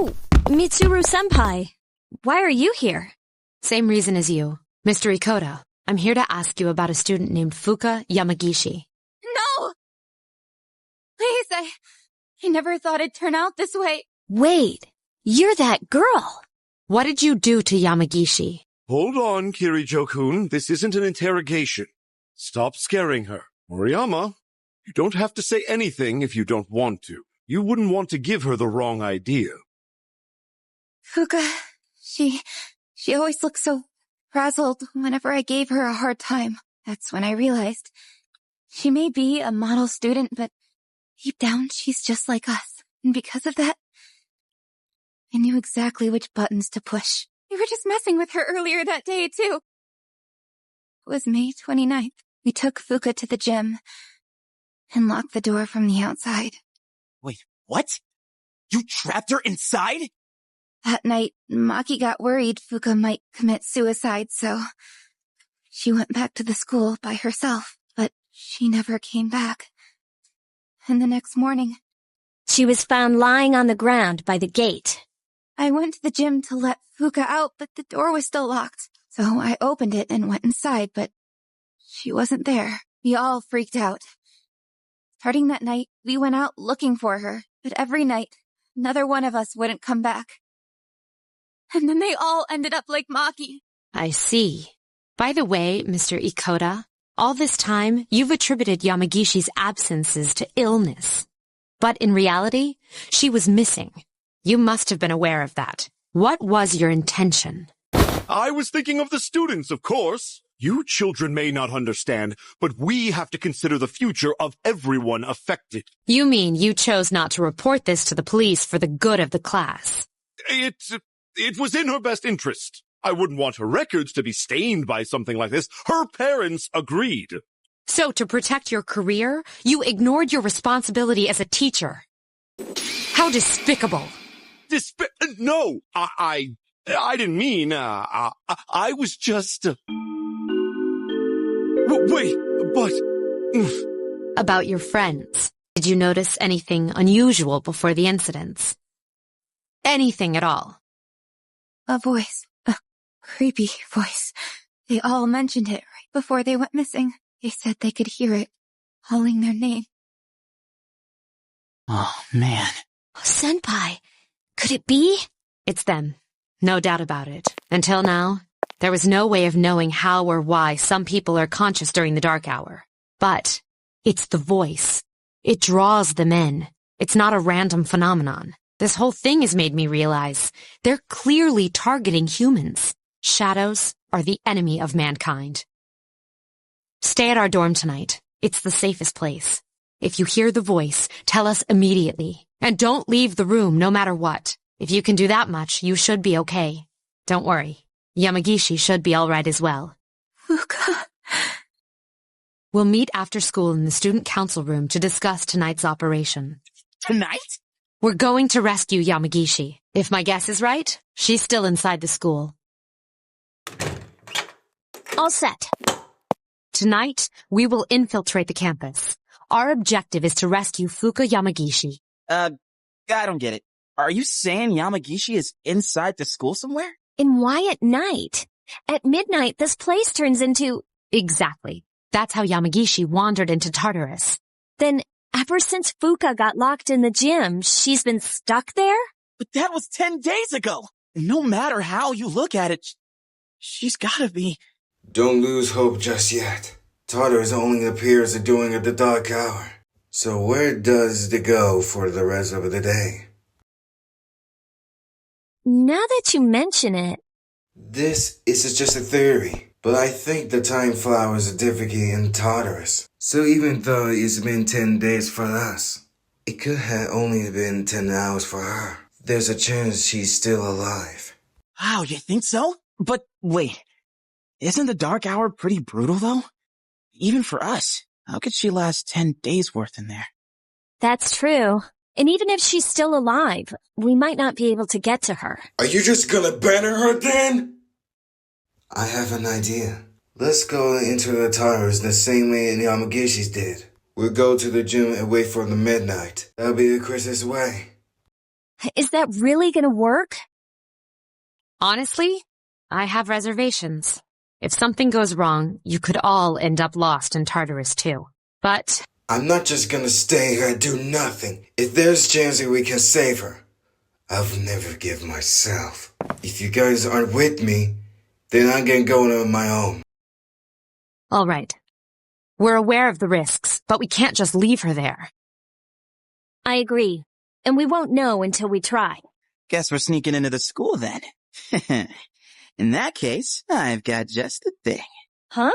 Oh, Mitsuru-senpai. Why are you here? Same reason as you. Mr. Ikoto, I'm here to ask you about a student named Fuuka Yamagishi. No! Please, I never thought it'd turn out this way. Wait, you're that girl. What did you do to Yamagishi? Hold on, Kirijo-kun. This isn't an interrogation. Stop scaring her. Moriyama, you don't have to say anything if you don't want to. You wouldn't want to give her the wrong idea. Fuuka, she always looked so frazzled whenever I gave her a hard time. That's when I realized she may be a model student, but deep down she's just like us. And because of that, I knew exactly which buttons to push. We were just messing with her earlier that day, too. It was May 29th. We took Fuuka to the gym and locked the door from the outside. Wait, what? You trapped her inside? That night, Maki got worried Fuuka might commit suicide, so she went back to the school by herself, but she never came back. And the next morning, She was found lying on the ground by the gate. I went to the gym to let Fuuka out, but the door was still locked. So I opened it and went inside, but she wasn't there. We all freaked out. Starting that night, we went out looking for her, but every night, another one of us wouldn't come back. And then they all ended up like Maki. I see. By the way, Mr. Ikoto, all this time, you've attributed Yamagishi's absences to illness. But in reality, she was missing. You must have been aware of that. What was your intention? I was thinking of the students, of course. You children may not understand, but we have to consider the future of everyone affected. You mean you chose not to report this to the police for the good of the class? It was in her best interest. I wouldn't want her records to be stained by something like this. Her parents agreed. So to protect your career, you ignored your responsibility as a teacher. How despicable. No, I didn't mean, I was just, wait, but... About your friends. Did you notice anything unusual before the incidents? Anything at all? A voice. A creepy voice. They all mentioned it right before they went missing. They said they could hear it, calling their name. Oh, man. Senpai, could it be? It's them. No doubt about it. Until now, there was no way of knowing how or why some people are conscious during the dark hour. But it's the voice. It draws them in. It's not a random phenomenon. This whole thing has made me realize they're clearly targeting humans. Shadows are the enemy of mankind. Stay at our dorm tonight. It's the safest place. If you hear the voice, tell us immediately. And don't leave the room no matter what. If you can do that much, you should be okay. Don't worry. Yamagishi should be all right as well. Fuuka. We'll meet after school in the student council room to discuss tonight's operation. Tonight? We're going to rescue Yamagishi. If my guess is right, she's still inside the school. All set. Tonight, we will infiltrate the campus. Our objective is to rescue Fuuka Yamagishi. I don't get it. Are you saying Yamagishi is inside the school somewhere? And why at night? At midnight, this place turns into... Exactly. That's how Yamagishi wandered into Tartarus. Then, ever since Fuuka got locked in the gym, she's been stuck there? But that was 10 days ago. No matter how you look at it, she's gotta be... Don't lose hope just yet. Tartarus only appears during the dark hour. So where does it go for the rest of the day? Now that you mention it... This is just a theory, but I think the time flowers differently in Tartarus. So even though it's been 10 days for us, it could have only been 10 hours for her. There's a chance she's still alive. Wow, you think so? But wait, isn't the dark hour pretty brutal though? Even for us, how could she last 10 days worth in there? That's true. And even if she's still alive, we might not be able to get to her. Are you just gonna banner her then? I have an idea. Let's go into the Tartarus the same way Yamagishi's did. We'll go to the gym and wait for the midnight. That'll be the quickest way. Is that really gonna work? Honestly, I have reservations. If something goes wrong, you could all end up lost in Tartarus too. But I'm not just gonna stay here and do nothing. If there's a chance that we can save her, I'll never give myself. If you guys aren't with me, then I'm gonna go on my own. all right. We're aware of the risks, but we can't just leave her there. I agree. And we won't know until we try. Guess we're sneaking into the school then. In that case, I've got just the thing. Huh?